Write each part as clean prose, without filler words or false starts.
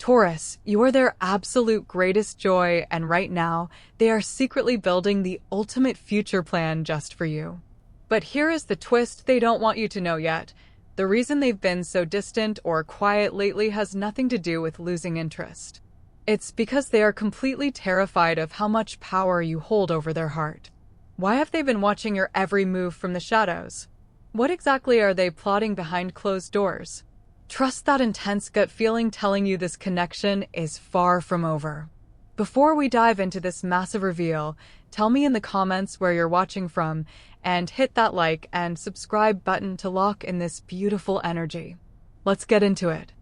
Taurus, you are their absolute greatest joy, and right now, they are secretly building the ultimate future plan just for you. But here is the twist they don't want you to know yet. The reason they've been so distant or quiet lately has nothing to do with losing interest. It's because they are completely terrified of how much power you hold over their heart. Why have they been watching your every move from the shadows? What exactly are they plotting behind closed doors? Trust that intense gut feeling telling you this connection is far from over. Before we dive into this massive reveal, tell me in the comments where you're watching from, and hit that like and subscribe button to lock in this beautiful energy. Let's get into it.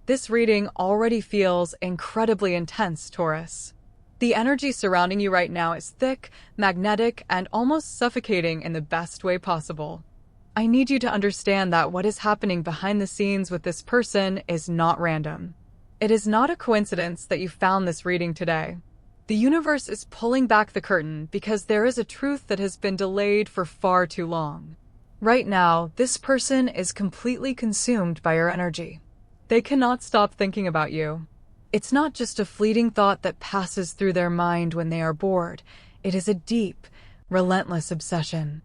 This reading already feels incredibly intense, Taurus. The energy surrounding you right now is thick, magnetic, and almost suffocating in the best way possible. I need you to understand that what is happening behind the scenes with this person is not random. It is not a coincidence that you found this reading today. The universe is pulling back the curtain because there is a truth that has been delayed for far too long. Right now, this person is completely consumed by your energy. They cannot stop thinking about you. It's not just a fleeting thought that passes through their mind when they are bored. It is a deep, relentless obsession.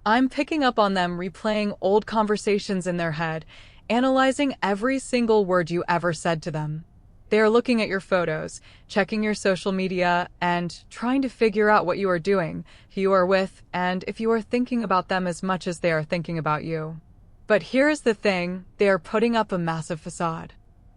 I'm picking up on them replaying old conversations in their head, analyzing every single word you ever said to them. They are looking at your photos, checking your social media, and trying to figure out what you are doing, who you are with, and if you are thinking about them as much as they are thinking about you. But here is the thing, they are putting up a massive facade.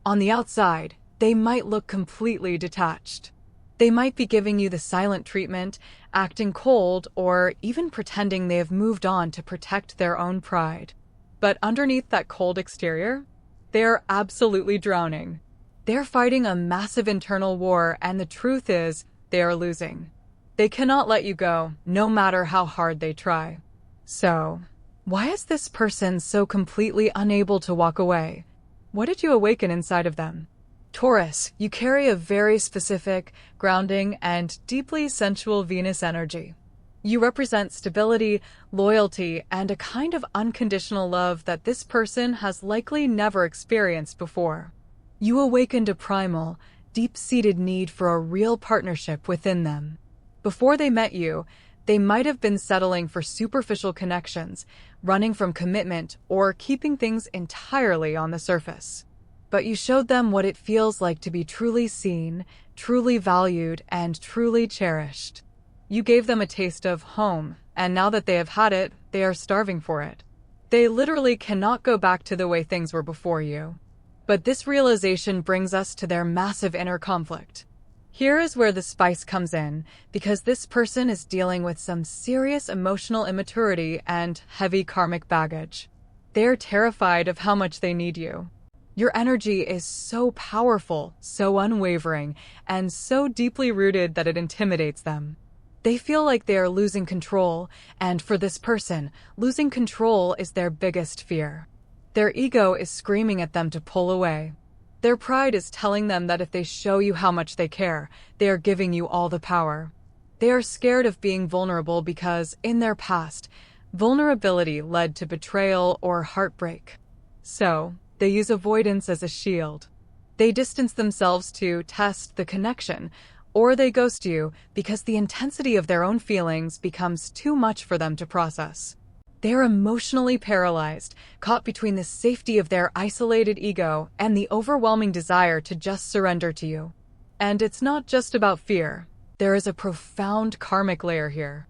On the outside, they might look completely detached. They might be giving you the silent treatment, acting cold, or even pretending they have moved on to protect their own pride. But underneath that cold exterior, they are absolutely drowning. They're fighting a massive internal war, and the truth is, they are losing. They cannot let you go, no matter how hard they try. So, why is this person so completely unable to walk away? What did you awaken inside of them? Taurus, you carry a very specific, grounding, and deeply sensual Venus energy. You represent stability, loyalty, and a kind of unconditional love that this person has likely never experienced before. You awakened a primal, deep-seated need for a real partnership within them. Before they met you, they might have been settling for superficial connections, running from commitment, or keeping things entirely on the surface. But you showed them what it feels like to be truly seen, truly valued, and truly cherished. You gave them a taste of home, and now that they have had it, they are starving for it. They literally cannot go back to the way things were before you. But this realization brings us to their massive inner conflict. Here is where the spice comes in, because this person is dealing with some serious emotional immaturity and heavy karmic baggage. They are terrified of how much they need you. Your energy is so powerful, so unwavering, and so deeply rooted that it intimidates them. They feel like they are losing control, and for this person, losing control is their biggest fear. Their ego is screaming at them to pull away. Their pride is telling them that if they show you how much they care, they are giving you all the power. They are scared of being vulnerable because, in their past, vulnerability led to betrayal or heartbreak. So, they use avoidance as a shield. They distance themselves to test the connection, or they ghost you because the intensity of their own feelings becomes too much for them to process. They are emotionally paralyzed, caught between the safety of their isolated ego and the overwhelming desire to just surrender to you. And it's not just about fear. There is a profound karmic layer here.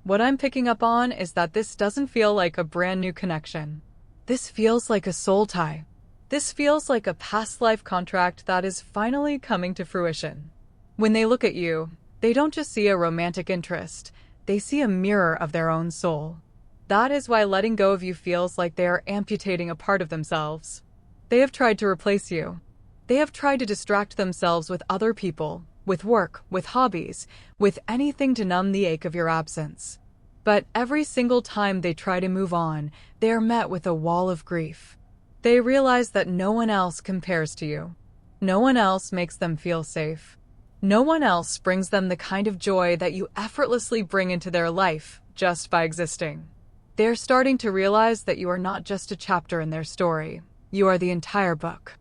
What I'm picking up on is that this doesn't feel like a brand new connection. This feels like a soul tie. This feels like a past life contract that is finally coming to fruition. When they look at you, they don't just see a romantic interest, they see a mirror of their own soul. That is why letting go of you feels like they are amputating a part of themselves. They have tried to replace you. They have tried to distract themselves with other people, with work, with hobbies, with anything to numb the ache of your absence. But every single time they try to move on, they are met with a wall of grief. They realize that no one else compares to you. No one else makes them feel safe. No one else brings them the kind of joy that you effortlessly bring into their life just by existing. They're starting to realize that you are not just a chapter in their story. You are the entire book.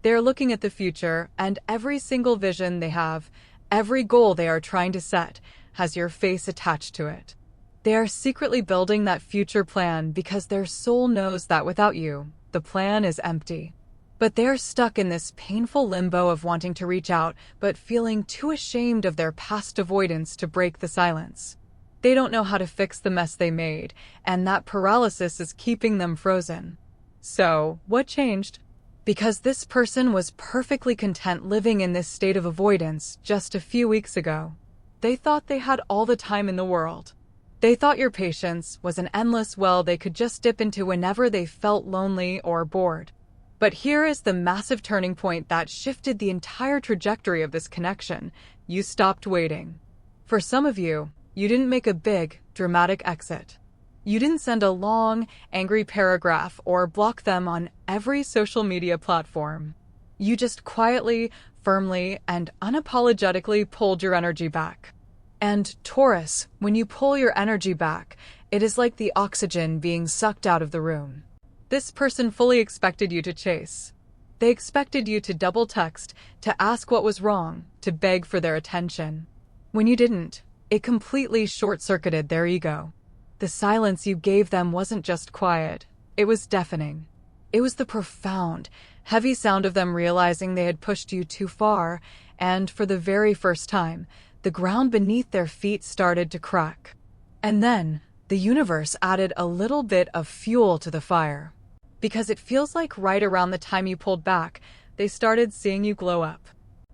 They're looking at the future, and every single vision they have, every goal they are trying to set, has your face attached to it. They are secretly building that future plan because their soul knows that without you, the plan is empty. But they're stuck in this painful limbo of wanting to reach out, but feeling too ashamed of their past avoidance to break the silence. They don't know how to fix the mess they made, and that paralysis is keeping them frozen. So, what changed? Because this person was perfectly content living in this state of avoidance just a few weeks ago. They thought they had all the time in the world. They thought your patience was an endless well they could just dip into whenever they felt lonely or bored. But here is the massive turning point that shifted the entire trajectory of this connection. You stopped waiting. For some of you, you didn't make a big, dramatic exit. You didn't send a long, angry paragraph or block them on every social media platform. You just quietly, firmly, and unapologetically pulled your energy back. And Taurus, when you pull your energy back, it is like the oxygen being sucked out of the room. This person fully expected you to chase. They expected you to double text, to ask what was wrong, to beg for their attention. When you didn't, it completely short-circuited their ego. The silence you gave them wasn't just quiet, it was deafening. It was the profound, heavy sound of them realizing they had pushed you too far, and for the very first time, the ground beneath their feet started to crack. And then, the universe added a little bit of fuel to the fire. Because it feels like right around the time you pulled back, they started seeing you glow up.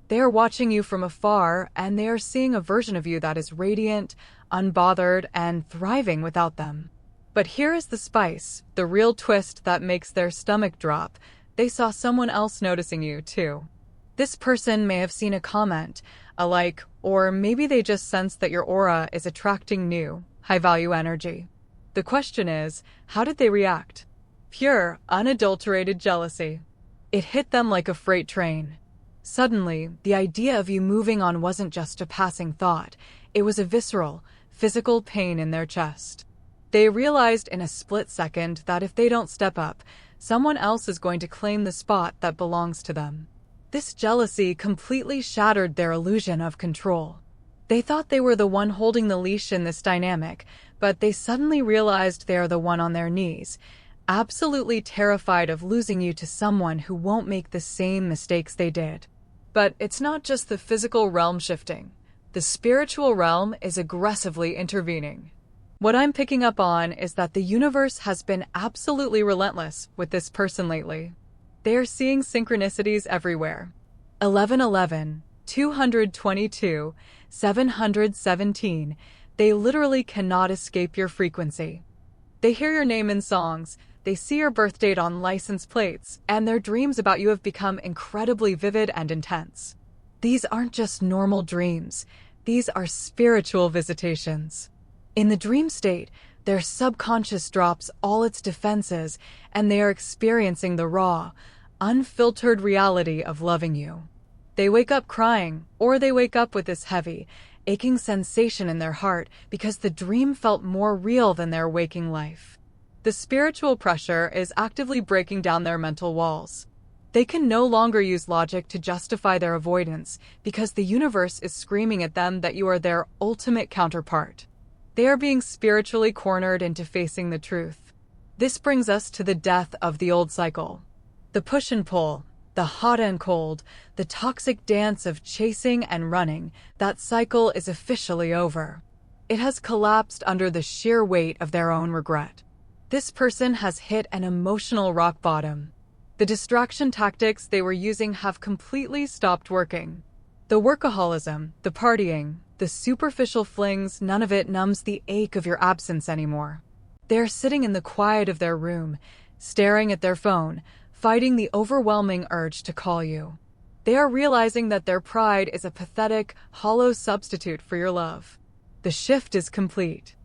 They are watching you from afar, and they are seeing a version of you that is radiant, unbothered, and thriving without them. But here is the spice, the real twist that makes their stomach drop. They saw someone else noticing you, too. This person may have seen a comment, a like, or maybe they just sense that your aura is attracting new, high-value energy. The question is, how did they react? Pure, unadulterated jealousy. It hit them like a freight train. Suddenly, the idea of you moving on wasn't just a passing thought. It was a visceral, physical pain in their chest. They realized in a split second that if they don't step up, someone else is going to claim the spot that belongs to them. This jealousy completely shattered their illusion of control. They thought they were the one holding the leash in this dynamic, but they suddenly realized they are the one on their knees, absolutely terrified of losing you to someone who won't make the same mistakes they did. But it's not just the physical realm shifting. The spiritual realm is aggressively intervening. What I'm picking up on is that the universe has been absolutely relentless with this person lately. They are seeing synchronicities everywhere. 1111, 222, 717. They literally cannot escape your frequency. They hear your name in songs, they see your birth date on license plates, and their dreams about you have become incredibly vivid and intense. These aren't just normal dreams. These are spiritual visitations. In the dream state, their subconscious drops all its defenses, and they are experiencing the raw, unfiltered reality of loving you. They wake up crying, or they wake up with this heavy, aching sensation in their heart because the dream felt more real than their waking life. The spiritual pressure is actively breaking down their mental walls. They can no longer use logic to justify their avoidance because the universe is screaming at them that you are their ultimate counterpart. They are being spiritually cornered into facing the truth. This brings us to the death of the old cycle. The push and pull, the hot and cold, the toxic dance of chasing and running, that cycle is officially over. It has collapsed under the sheer weight of their own regret. This person has hit an emotional rock bottom. The distraction tactics they were using have completely stopped working. The workaholism, the partying, the superficial flings, none of it numbs the ache of your absence anymore. They are sitting in the quiet of their room, staring at their phone, fighting the overwhelming urge to call you. They are realizing that their pride is a pathetic, hollow substitute for your love. The shift is complete.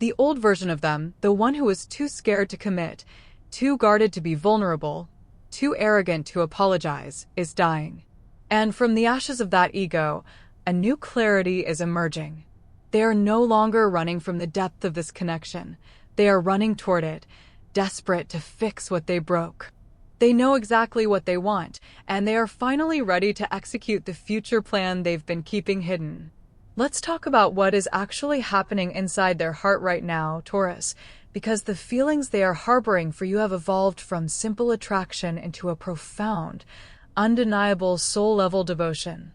The old version of them, the one who was too scared to commit, too guarded to be vulnerable, too arrogant to apologize, is dying. And from the ashes of that ego, a new clarity is emerging. They are no longer running from the depth of this connection. They are running toward it, desperate to fix what they broke. They know exactly what they want, and they are finally ready to execute the future plan they've been keeping hidden. Let's talk about what is actually happening inside their heart right now, Taurus, because the feelings they are harboring for you have evolved from simple attraction into a profound, undeniable soul-level devotion.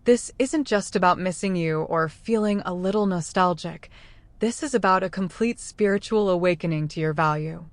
This isn't just about missing you or feeling a little nostalgic. This is about a complete spiritual awakening to your value.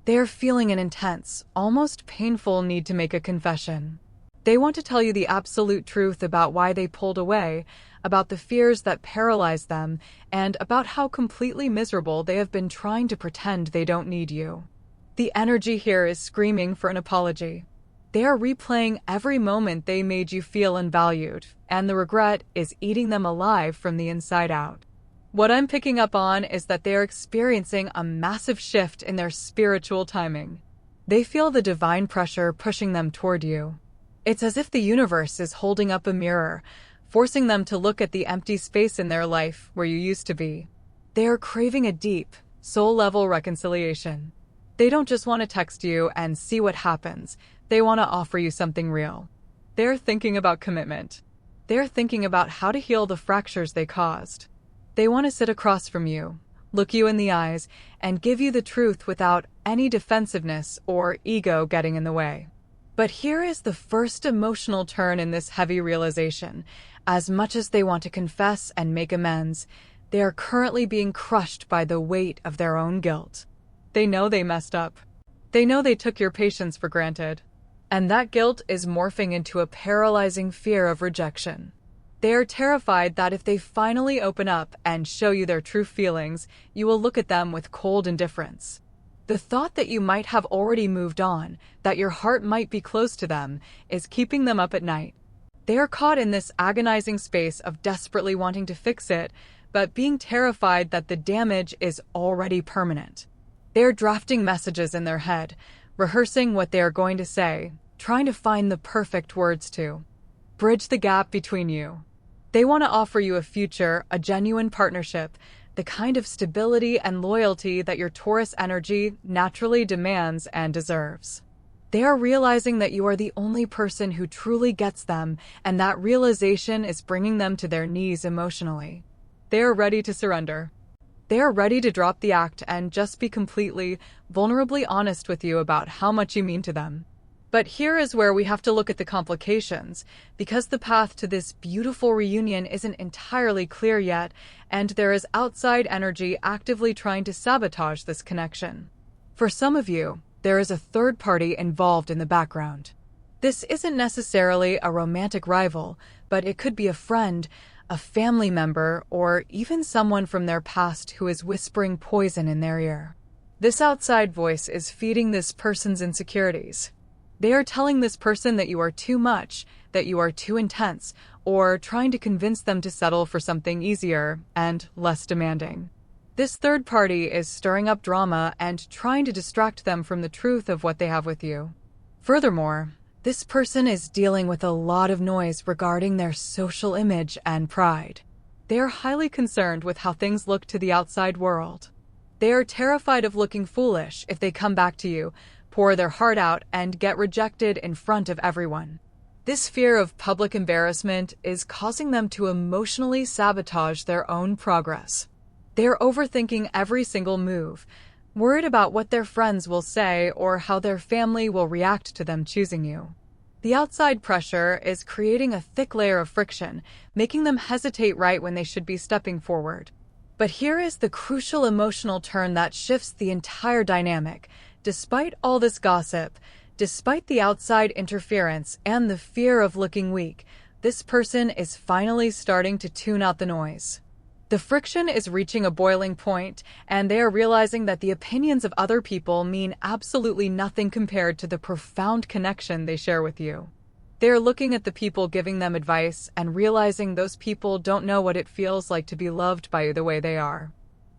They are feeling an intense, almost painful need to make a confession. They want to tell you the absolute truth about why they pulled away, about the fears that paralyze them, and about how completely miserable they have been trying to pretend they don't need you. The energy here is screaming for an apology. They are replaying every moment they made you feel unvalued, and the regret is eating them alive from the inside out. What I'm picking up on is that they are experiencing a massive shift in their spiritual timing. They feel the divine pressure pushing them toward you. It's as if the universe is holding up a mirror, forcing them to look at the empty space in their life where you used to be. They are craving a deep, soul-level reconciliation. They don't just want to text you and see what happens. They want to offer you something real. They're thinking about commitment. They're thinking about how to heal the fractures they caused. They want to sit across from you, look you in the eyes, and give you the truth without any defensiveness or ego getting in the way. But here is the first emotional turn in this heavy realization. As much as they want to confess and make amends, they are currently being crushed by the weight of their own guilt. They know they messed up. They know they took your patience for granted. And that guilt is morphing into a paralyzing fear of rejection. They are terrified that if they finally open up and show you their true feelings, you will look at them with cold indifference. The thought that you might have already moved on, that your heart might be close to them, is keeping them up at night. They are caught in this agonizing space of desperately wanting to fix it, but being terrified that the damage is already permanent. They are drafting messages in their head, rehearsing what they are going to say, trying to find the perfect words to bridge the gap between you. They want to offer you a future, a genuine partnership, the kind of stability and loyalty that your Taurus energy naturally demands and deserves. They are realizing that you are the only person who truly gets them, and that realization is bringing them to their knees emotionally. They are ready to surrender. They are ready to drop the act and just be completely, vulnerably honest with you about how much you mean to them. But here is where we have to look at the complications, because the path to this beautiful reunion isn't entirely clear yet, and there is outside energy actively trying to sabotage this connection. For some of you, there is a third party involved in the background. This isn't necessarily a romantic rival, but it could be a friend, a family member, or even someone from their past who is whispering poison in their ear. This outside voice is feeding this person's insecurities. They are telling this person that you are too much, that you are too intense, or trying to convince them to settle for something easier and less demanding. This third party is stirring up drama and trying to distract them from the truth of what they have with you. Furthermore, this person is dealing with a lot of noise regarding their social image and pride. They are highly concerned with how things look to the outside world. They are terrified of looking foolish if they come back to you, pour their heart out, and get rejected in front of everyone. This fear of public embarrassment is causing them to emotionally sabotage their own progress. They are overthinking every single move, worried about what their friends will say or how their family will react to them choosing you. The outside pressure is creating a thick layer of friction, making them hesitate right when they should be stepping forward. But here is the crucial emotional turn that shifts the entire dynamic. Despite all this gossip, despite the outside interference and the fear of looking weak, this person is finally starting to tune out the noise. The friction is reaching a boiling point, and they are realizing that the opinions of other people mean absolutely nothing compared to the profound connection they share with you. They are looking at the people giving them advice and realizing those people don't know what it feels like to be loved by you the way they are.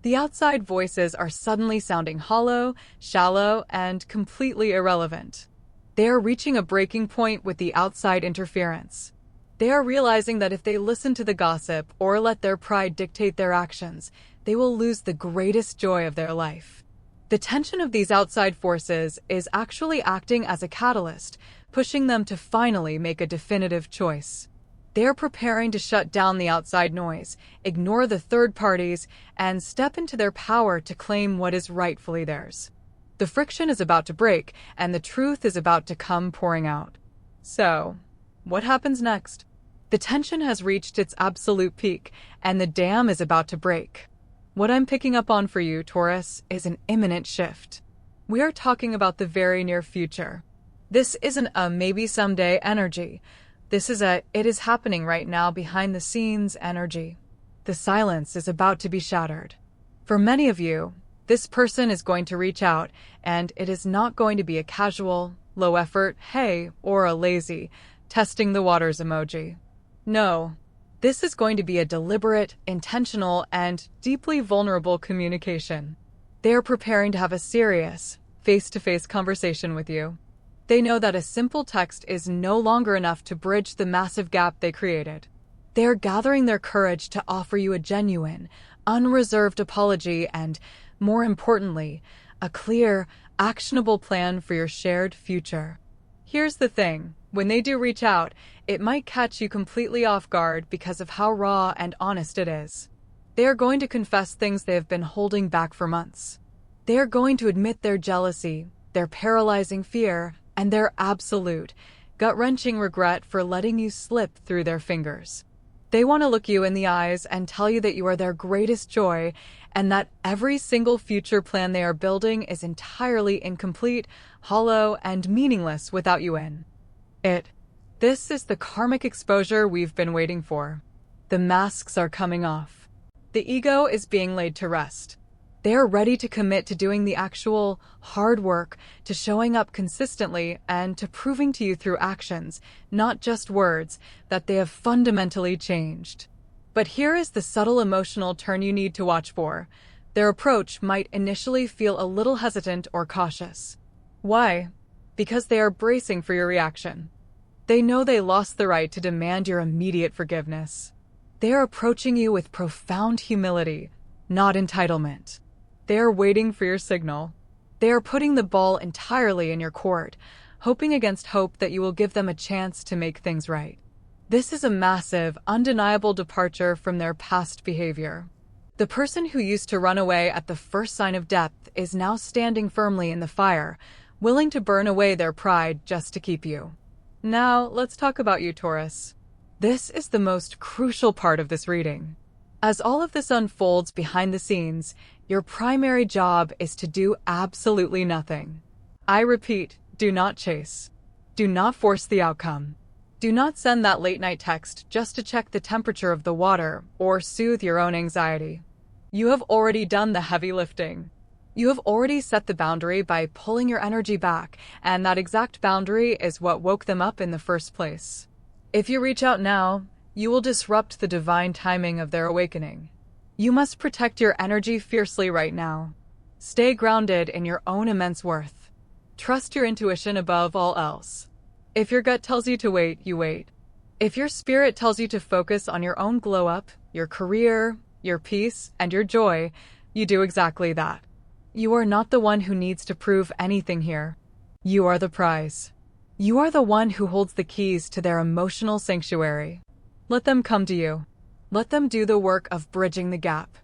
The outside voices are suddenly sounding hollow, shallow, and completely irrelevant. They are reaching a breaking point with the outside interference. They are realizing that if they listen to the gossip or let their pride dictate their actions, they will lose the greatest joy of their life. The tension of these outside forces is actually acting as a catalyst, pushing them to finally make a definitive choice. They're preparing to shut down the outside noise, ignore the third parties, and step into their power to claim what is rightfully theirs. The friction is about to break, and the truth is about to come pouring out. So, what happens next? The tension has reached its absolute peak, and the dam is about to break. What I'm picking up on for you, Taurus, is an imminent shift. We are talking about the very near future. This isn't a maybe someday energy. This is a it is happening right now behind the scenes energy. The silence is about to be shattered. For many of you, this person is going to reach out, and it is not going to be a casual, low effort, hey, or a lazy, testing the waters emoji. No. This is going to be a deliberate, intentional, and deeply vulnerable communication. They are preparing to have a serious, face-to-face conversation with you. They know that a simple text is no longer enough to bridge the massive gap they created. They are gathering their courage to offer you a genuine, unreserved apology and, more importantly, a clear, actionable plan for your shared future. Here's the thing. When they do reach out, it might catch you completely off guard because of how raw and honest it is. They are going to confess things they have been holding back for months. They are going to admit their jealousy, their paralyzing fear, and their absolute, gut-wrenching regret for letting you slip through their fingers. They want to look you in the eyes and tell you that you are their greatest joy and that every single future plan they are building is entirely incomplete, hollow, and meaningless without you in it. This is the karmic exposure we've been waiting for. The masks are coming off. The ego is being laid to rest. They are ready to commit to doing the actual hard work, to showing up consistently, and to proving to you through actions, not just words, that they have fundamentally changed. But here is the subtle emotional turn you need to watch for. Their approach might initially feel a little hesitant or cautious. Why? Because they are bracing for your reaction. They know they lost the right to demand your immediate forgiveness. They are approaching you with profound humility, not entitlement. They are waiting for your signal. They are putting the ball entirely in your court, hoping against hope that you will give them a chance to make things right. This is a massive, undeniable departure from their past behavior. The person who used to run away at the first sign of depth is now standing firmly in the fire, willing to burn away their pride just to keep you. Now, let's talk about you, Taurus. This is the most crucial part of this reading. As all of this unfolds behind the scenes, your primary job is to do absolutely nothing. I repeat, do not chase. Do not force the outcome. Do not send that late-night text just to check the temperature of the water or soothe your own anxiety. You have already done the heavy lifting. You have already set the boundary by pulling your energy back, and that exact boundary is what woke them up in the first place. If you reach out now, you will disrupt the divine timing of their awakening. You must protect your energy fiercely right now. Stay grounded in your own immense worth. Trust your intuition above all else. If your gut tells you to wait, you wait. If your spirit tells you to focus on your own glow-up, your career, your peace, and your joy, you do exactly that. You are not the one who needs to prove anything here. You are the prize. You are the one who holds the keys to their emotional sanctuary. Let them come to you. Let them do the work of bridging the gap.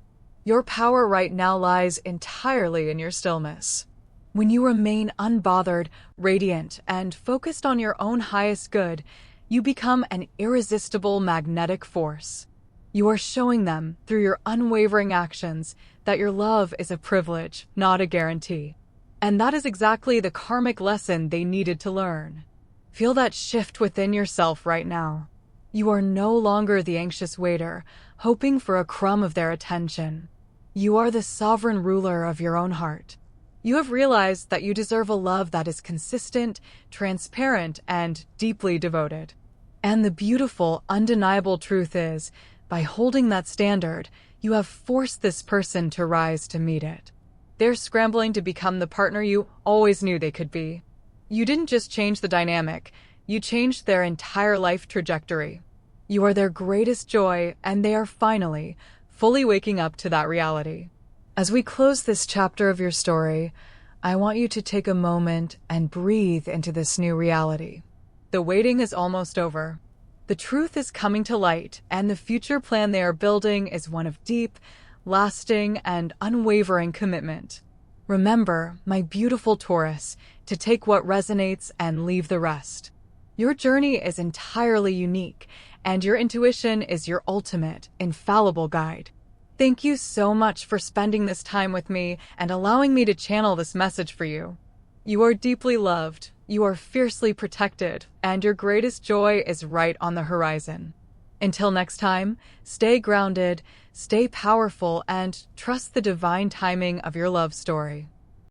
Your power right now lies entirely in your stillness. When you remain unbothered, radiant, and focused on your own highest good, you become an irresistible magnetic force. You are showing them, through your unwavering actions, that your love is a privilege, not a guarantee. And that is exactly the karmic lesson they needed to learn. Feel that shift within yourself right now. You are no longer the anxious waiter, hoping for a crumb of their attention. You are the sovereign ruler of your own heart. You have realized that you deserve a love that is consistent, transparent, and deeply devoted. And the beautiful, undeniable truth is, by holding that standard, you have forced this person to rise to meet it. They're scrambling to become the partner you always knew they could be. You didn't just change the dynamic, you changed their entire life trajectory. You are their greatest joy, and they are finally, fully waking up to that reality. As we close this chapter of your story, I want you to take a moment and breathe into this new reality. The waiting is almost over. The truth is coming to light, and the future plan they are building is one of deep, lasting, and unwavering commitment. Remember, my beautiful Taurus, to take what resonates and leave the rest. Your journey is entirely unique, and your intuition is your ultimate, infallible guide. Thank you so much for spending this time with me and allowing me to channel this message for you. You are deeply loved, you are fiercely protected, and your greatest joy is right on the horizon. Until next time, stay grounded, stay powerful, and trust the divine timing of your love story.